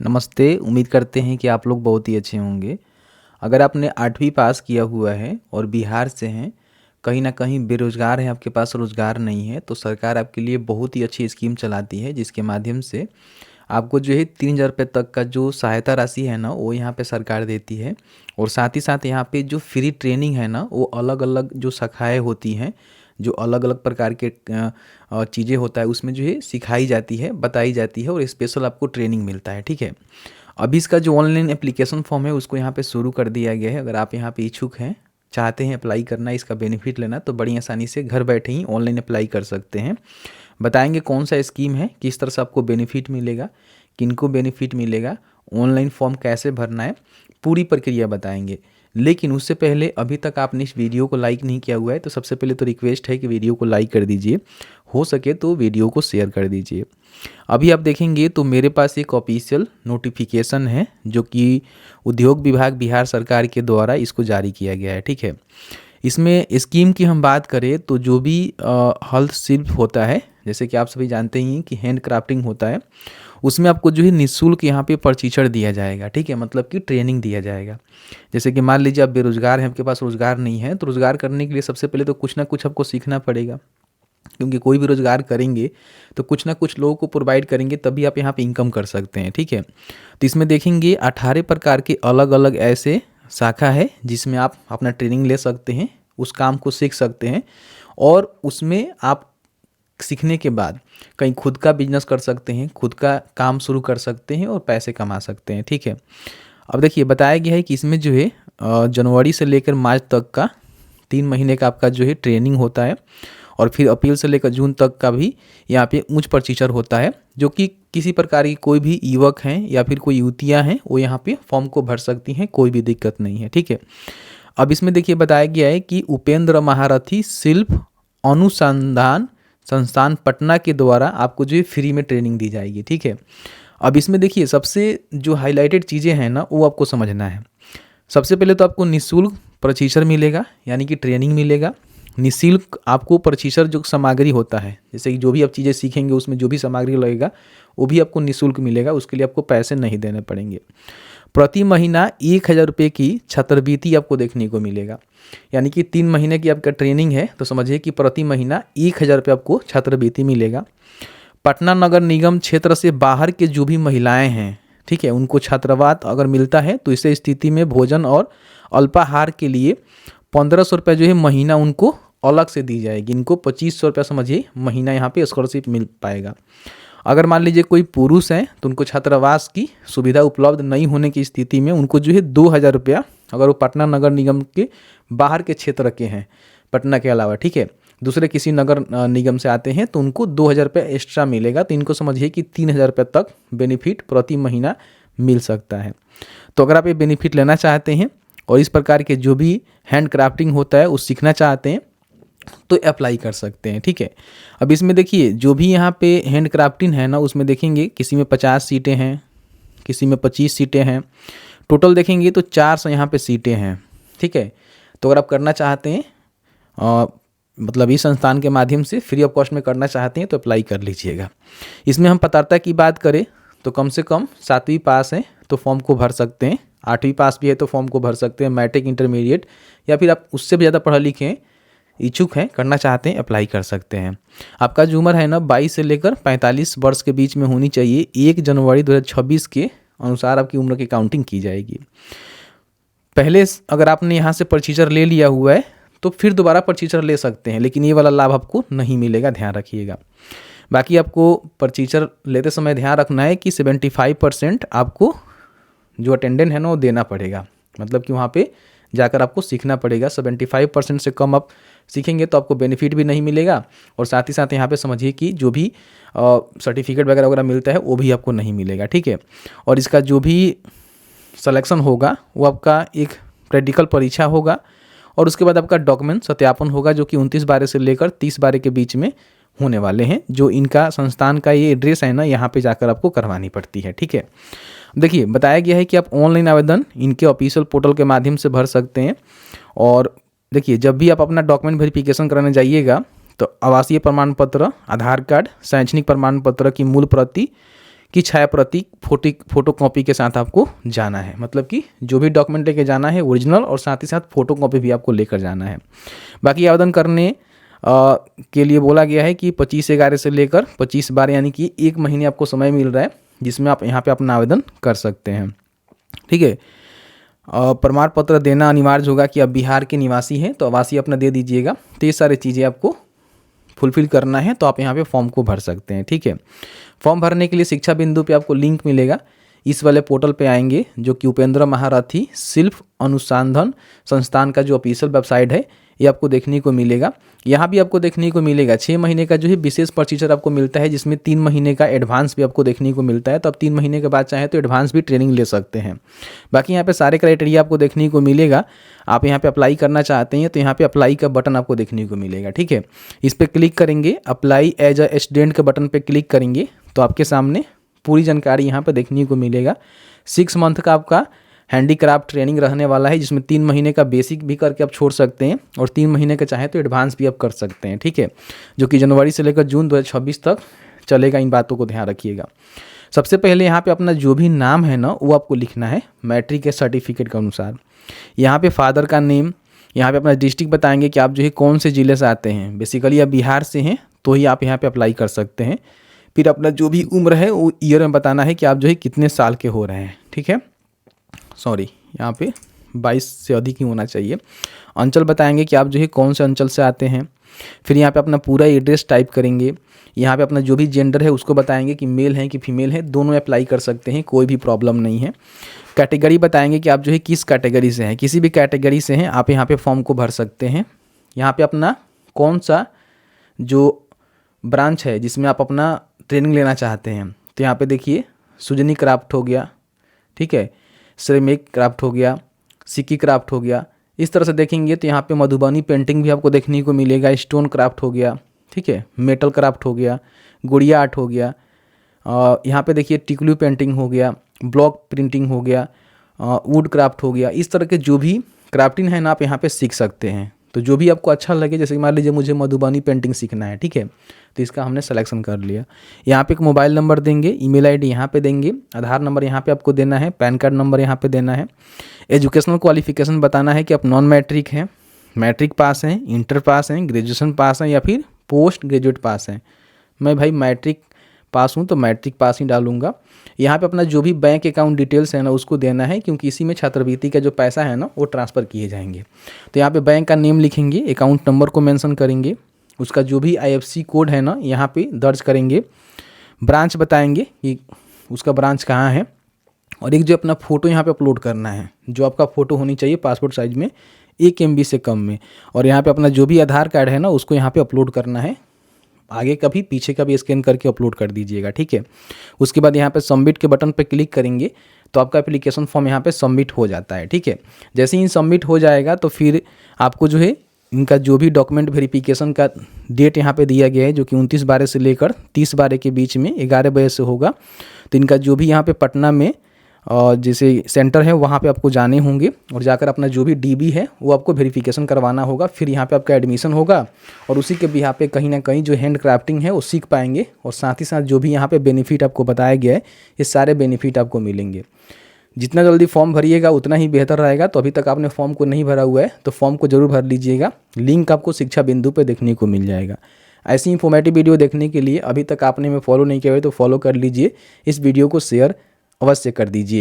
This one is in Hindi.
नमस्ते। उम्मीद करते हैं कि आप लोग बहुत ही अच्छे होंगे। अगर आपने 8वीं पास किया हुआ है और बिहार से हैं, कहीं न कहीं बेरोज़गार हैं, आपके पास रोज़गार नहीं है, तो सरकार आपके लिए बहुत ही अच्छी स्कीम चलाती है, जिसके माध्यम से आपको जो है 3,000 रुपये तक का जो सहायता राशि है ना, वो यहाँ पे सरकार देती है। और साथ ही साथ यहाँ पे जो फ्री ट्रेनिंग है ना, वो अलग-अलग जो शाखाएँ होती हैं, जो अलग-अलग प्रकार के चीज़ें होता है, उसमें जो है सिखाई जाती है, बताई जाती है और स्पेशल आपको ट्रेनिंग मिलता है, ठीक है। अभी इसका जो ऑनलाइन एप्लीकेशन फॉर्म है उसको यहाँ पे शुरू कर दिया गया है। अगर आप यहाँ पे इच्छुक हैं, चाहते हैं अप्लाई करना, इसका बेनिफिट लेना, तो बड़ी आसानी से घर बैठे ही ऑनलाइन अप्लाई कर सकते हैं। बताएंगे कौन सा स्कीम है, किस तरह से आपको बेनिफिट मिलेगा, किनको बेनिफिट मिलेगा, ऑनलाइन फॉर्म कैसे भरना है, पूरी प्रक्रिया बताएंगे। लेकिन उससे पहले अभी तक आपने इस वीडियो को लाइक नहीं किया हुआ है तो सबसे पहले तो रिक्वेस्ट है कि वीडियो को लाइक कर दीजिए, हो सके तो वीडियो को शेयर कर दीजिए। अभी आप देखेंगे तो मेरे पास एक ऑफिशियल नोटिफिकेशन है जो कि उद्योग विभाग बिहार सरकार के द्वारा इसको जारी किया गया है, ठीक है। इसमें स्कीम की हम बात करें तो जो भी हस्तशिल्प होता है, जैसे कि आप सभी जानते ही हैं कि हैंड क्राफ्टिंग होता है, उसमें आपको जो है निःशुल्क यहाँ पे प्रशिक्षण दिया जाएगा, ठीक है, मतलब कि ट्रेनिंग दिया जाएगा। जैसे कि मान लीजिए आप बेरोजगार हैं, आपके पास रोजगार नहीं है, तो रोजगार करने के लिए सबसे पहले तो कुछ ना कुछ आपको सीखना पड़ेगा, क्योंकि कोई भी रोजगार करेंगे तो कुछ ना कुछ लोगों को प्रोवाइड करेंगे, तभी आप यहाँ पे इनकम कर सकते हैं, ठीक है। तो इसमें देखेंगे 18 प्रकार के अलग अलग ऐसे शाखा है जिसमें आप अपना ट्रेनिंग ले सकते हैं, उस काम को सीख सकते हैं और उसमें आप सीखने के बाद कहीं खुद का बिजनेस कर सकते हैं, खुद का काम शुरू कर सकते हैं और पैसे कमा सकते हैं, ठीक है। अब देखिए बताया गया है कि इसमें जो है जनवरी से लेकर मार्च तक का 3 महीने का आपका जो है ट्रेनिंग होता है और फिर अप्रैल से लेकर जून तक का भी यहाँ पे उच्च प्रशिक्षण होता है, जो कि किसी प्रकार की कोई भी युवक हैं या फिर कोई युवतियाँ हैं वो यहाँ पे फॉर्म को भर सकती हैं, कोई भी दिक्कत नहीं है, ठीक है। अब इसमें देखिए बताया गया है कि उपेंद्र महारथी शिल्प अनुसंधान संस्थान पटना के द्वारा आपको जो है फ्री में ट्रेनिंग दी जाएगी, ठीक है। अब इसमें देखिए सबसे जो हाईलाइटेड चीज़ें हैं ना वो आपको समझना है। सबसे पहले तो आपको निःशुल्क प्रशिक्षण मिलेगा, यानी कि ट्रेनिंग मिलेगा। निःशुल्क आपको प्रशिक्षण जो सामग्री होता है, जैसे कि जो भी आप चीज़ें सीखेंगे उसमें जो भी सामग्री लगेगा वो भी आपको निःशुल्क मिलेगा, उसके लिए आपको पैसे नहीं देने पड़ेंगे। प्रति महीना 1,000 रुपये की छात्रवृत्ति आपको देखने को मिलेगा, यानी कि 3 महीने की आपका ट्रेनिंग है तो समझिए कि प्रति महीना 1,000 रुपये आपको छात्रवृत्ति मिलेगा। पटना नगर निगम क्षेत्र से बाहर के जो भी महिलाएं हैं, ठीक है, उनको छात्रावास अगर मिलता है तो इस स्थिति में भोजन और अल्पाहार के लिए 1,500 रुपये जो है महीना उनको अलग से दी जाएगी। इनको 2,500 रुपये समझिए महीना यहाँ पे स्कॉलरशिप मिल पाएगा। अगर मान लीजिए कोई पुरुष है तो उनको छात्रावास की सुविधा उपलब्ध नहीं होने की स्थिति में उनको जो है 2,000 रुपया, अगर वो पटना नगर निगम के बाहर के क्षेत्र के हैं, पटना के अलावा, ठीक है, दूसरे किसी नगर निगम से आते हैं तो उनको 2,000 रुपये एक्स्ट्रा मिलेगा। तो इनको समझिए कि 3,000 रुपये तक बेनिफिट प्रति महीना मिल सकता है। तो अगर आप ये बेनिफिट लेना चाहते हैं और इस प्रकार के जो भी हैंड क्राफ्टिंग होता है वो सीखना चाहते हैं तो अप्लाई कर सकते हैं, ठीक है। अब इसमें देखिए जो भी यहाँ पे हैंड क्राफ्टिंग है ना, उसमें देखेंगे किसी में 50 सीटें हैं, किसी में 25 सीटें हैं, टोटल देखेंगे तो 400 यहाँ पे सीटें हैं, ठीक है। तो अगर आप करना चाहते हैं मतलब इस संस्थान के माध्यम से फ्री ऑफ कॉस्ट में करना चाहते हैं तो अप्लाई कर लीजिएगा। इसमें हम पात्रता की बात करें तो कम से कम 7वीं पास है तो फॉर्म को भर सकते हैं, 8वीं पास भी है तो फॉर्म को भर सकते हैं, मैट्रिक इंटरमीडिएट या फिर आप उससे भी ज़्यादा पढ़े लिखे हैं, इच्छुक हैं, करना चाहते हैं, अप्लाई कर सकते हैं। आपका जो उम्र है ना 22 से लेकर 45 वर्ष के बीच में होनी चाहिए। 1 जनवरी 2026 के अनुसार आपकी उम्र की काउंटिंग की जाएगी। पहले अगर आपने यहाँ से प्रशिक्षण ले लिया हुआ है तो फिर दोबारा प्रशिक्षण ले सकते हैं, लेकिन ये वाला लाभ आपको नहीं मिलेगा, ध्यान रखिएगा। बाकी आपको प्रशिक्षण लेते समय ध्यान रखना है कि 75% आपको जो अटेंडेंट है ना वो देना पड़ेगा, मतलब कि वहाँ पे जाकर आपको सीखना पड़ेगा। 75% से कम आप सीखेंगे तो आपको बेनिफिट भी नहीं मिलेगा और साथ ही साथ यहाँ पे समझिए कि जो भी सर्टिफिकेट वगैरह वगैरह मिलता है वो भी आपको नहीं मिलेगा, ठीक है। और इसका जो भी सिलेक्शन होगा वो आपका एक प्रैक्टिकल परीक्षा होगा और उसके बाद आपका डॉक्यूमेंट सत्यापन होगा, जो कि 29/12 से लेकर 30/12 के बीच में होने वाले हैं। जो इनका संस्थान का ये एड्रेस है ना, यहाँ पे जाकर आपको करवानी पड़ती है, ठीक है। देखिए बताया गया है कि आप ऑनलाइन आवेदन इनके ऑफिशियल पोर्टल के माध्यम से भर सकते हैं। और देखिए जब भी आप अपना डॉक्यूमेंट वेरिफिकेशन कराने जाइएगा तो आवासीय प्रमाण पत्र, आधार कार्ड, शैक्षणिक प्रमाण पत्र की मूल प्रति, की छाया प्रति फोटो कॉपी के साथ आपको जाना है। मतलब कि जो भी डॉक्यूमेंट लेके जाना है ओरिजिनल और साथ ही साथ फोटो कॉपी भी आपको लेकर जाना है। बाकी आवेदन करने के लिए बोला गया है कि 25/11 से लेकर 25/12 यानी कि 1 महीने आपको समय मिल रहा है, जिसमें आप यहाँ पे अपना आवेदन कर सकते हैं। ठीक है, प्रमाण पत्र देना अनिवार्य होगा कि आप बिहार के निवासी हैं, तो आवासीय अपना दे दीजिएगा। तो ये सारी चीज़ें आपको फुलफिल करना है, तो आप यहाँ पे फॉर्म को भर सकते हैं। ठीक है, फॉर्म भरने के लिए शिक्षा बिंदु पे आपको लिंक मिलेगा, इस वाले पोर्टल पे आएंगे जो कि उपेंद्र महारथी शिल्प अनुसंधान संस्थान का जो ऑफिशियल वेबसाइट है ये आपको देखने को मिलेगा। यहाँ भी आपको देखने को मिलेगा 6 महीने का जो है विशेष प्रशिक्षण आपको मिलता है, जिसमें 3 महीने का एडवांस भी आपको देखने को मिलता है। तो आप 3 महीने के बाद चाहे तो एडवांस भी ट्रेनिंग ले सकते हैं। बाकी यहाँ पे सारे क्राइटेरिया आपको देखने को मिलेगा। आप यहाँ पे अप्लाई करना चाहते हैं तो यहाँ पे अप्लाई का बटन आपको देखने को मिलेगा। ठीक है, इस पर क्लिक करेंगे, अप्लाई एज अ स्टूडेंट के बटन पर क्लिक करेंगे तो आपके सामने पूरी जानकारी यहाँ पे देखने को मिलेगा। 6 मंथ का आपका हैंडीक्राफ्ट ट्रेनिंग रहने वाला है, जिसमें 3 महीने का बेसिक भी करके आप छोड़ सकते हैं और 3 महीने का चाहे तो एडवांस भी आप कर सकते हैं। ठीक है, जो कि जनवरी से लेकर जून 2026 तक चलेगा। इन बातों को ध्यान रखिएगा। सबसे पहले यहाँ पे अपना जो भी नाम है ना वो आपको लिखना है मैट्रिक के सर्टिफिकेट के अनुसार। यहाँ पे फादर का नेम, यहाँ पे अपना डिस्ट्रिक्ट बताएंगे कि आप जो है कौन से ज़िले से आते हैं। बेसिकली आप बिहार से हैं तो ही आप यहाँ पे अप्लाई कर सकते हैं। फिर अपना जो भी उम्र है वो ईयर में बताना है कि आप जो है कितने साल के हो रहे हैं। ठीक है, सॉरी यहाँ पे 22 से अधिक ही होना चाहिए। अंचल बताएंगे कि आप जो है कौन से अंचल से आते हैं। फिर यहाँ पे अपना पूरा एड्रेस टाइप करेंगे। यहाँ पे अपना जो भी जेंडर है उसको बताएंगे कि मेल है कि फीमेल है, दोनों अप्लाई कर सकते हैं, कोई भी प्रॉब्लम नहीं है। कैटेगरी बताएंगे कि आप जो है किस कैटेगरी से हैं, किसी भी कैटेगरी से हैं आप यहाँ पे फॉर्म को भर सकते हैं। यहाँ पे अपना कौन सा जो ब्रांच है जिसमें आप अपना ट्रेनिंग लेना चाहते हैं, तो यहाँ पे देखिए सुजनी क्राफ्ट हो गया, ठीक है, श्रमिक क्राफ्ट हो गया, सिक्की क्राफ्ट हो गया। इस तरह से देखेंगे तो यहाँ पे मधुबनी पेंटिंग भी आपको देखने को मिलेगा, स्टोन क्राफ्ट हो गया, ठीक है, मेटल क्राफ्ट हो गया, गुड़िया आर्ट हो गया, यहाँ पे देखिए टिकलू पेंटिंग हो गया, ब्लॉक प्रिंटिंग हो गया, वुड क्राफ्ट हो गया। इस तरह के जो भी क्राफ्टिंग है ना आप यहाँ पे सीख सकते हैं। तो जो भी आपको अच्छा लगे, जैसे कि मान लीजिए मुझे मधुबनी पेंटिंग सीखना है, ठीक है, तो इसका हमने सिलेक्शन कर लिया। यहाँ पे एक मोबाइल नंबर देंगे, ईमेल आईडी यहाँ पे देंगे, आधार नंबर यहाँ पे आपको देना है, पैन कार्ड नंबर यहाँ पे देना है। एजुकेशनल क्वालिफिकेशन बताना है कि आप नॉन मैट्रिक हैं, मैट्रिक पास हैं, इंटर पास हैं, ग्रेजुएशन पास हैं या फिर पोस्ट ग्रेजुएट पास हैं। मैं भाई मैट्रिक पास हूँ तो मैट्रिक पास ही डालूंगा। यहाँ पे अपना जो भी बैंक अकाउंट डिटेल्स है ना उसको देना है, क्योंकि इसी में छात्रवृत्ति का जो पैसा है ना वो ट्रांसफ़र किए जाएंगे। तो यहाँ पे बैंक का नेम लिखेंगे, अकाउंट नंबर को मेंशन करेंगे, उसका जो भी IFSC कोड है ना यहाँ पे दर्ज करेंगे, ब्रांच बताएंगे कि उसका ब्रांच कहाँ है, और एक जो अपना फ़ोटो यहाँ पे अपलोड करना है, जो आपका फ़ोटो होनी चाहिए पासपोर्ट साइज़ में 1 MB से कम में, और यहाँ पे अपना जो भी आधार कार्ड है ना उसको यहाँ पे अपलोड करना है, आगे का भी पीछे का भी स्कैन करके अपलोड कर दीजिएगा। ठीक है, उसके बाद यहाँ पे सबमिट के बटन पे क्लिक करेंगे तो आपका एप्लीकेशन फॉर्म यहाँ पे सबमिट हो जाता है। ठीक है, जैसे ही सबमिट हो जाएगा तो फिर आपको जो है इनका जो भी डॉक्यूमेंट वेरिफिकेशन का डेट यहाँ पे दिया गया है, जो कि 29/12 से लेकर 30/12 के बीच में 11 बजे से होगा। तो इनका जो भी यहाँ पे पटना में जैसे सेंटर है वहाँ पे आपको जाने होंगे और जाकर अपना जो भी DB है वो आपको वेरिफिकेशन करवाना होगा। फिर यहाँ पे आपका एडमिशन होगा और उसी के बिहाफ पे कहीं ना कहीं जो हैंड क्राफ्टिंग है वो सीख पाएंगे, और साथ ही साथ जो भी यहाँ पे बेनिफिट आपको बताया गया है ये सारे बेनिफिट आपको मिलेंगे। जितना जल्दी फॉर्म भरिएगा उतना ही बेहतर रहेगा। तो अभी तक आपने फॉर्म को नहीं भरा हुआ है तो फॉर्म को जरूर भर लीजिएगा, लिंक आपको शिक्षा बिंदु पर देखने को मिल जाएगा। ऐसी इंफॉर्मेटिव वीडियो देखने के लिए अभी तक आपने मैं फॉलो नहीं किया है तो फॉलो कर लीजिए, इस वीडियो को शेयर अवश्य कर दीजिए।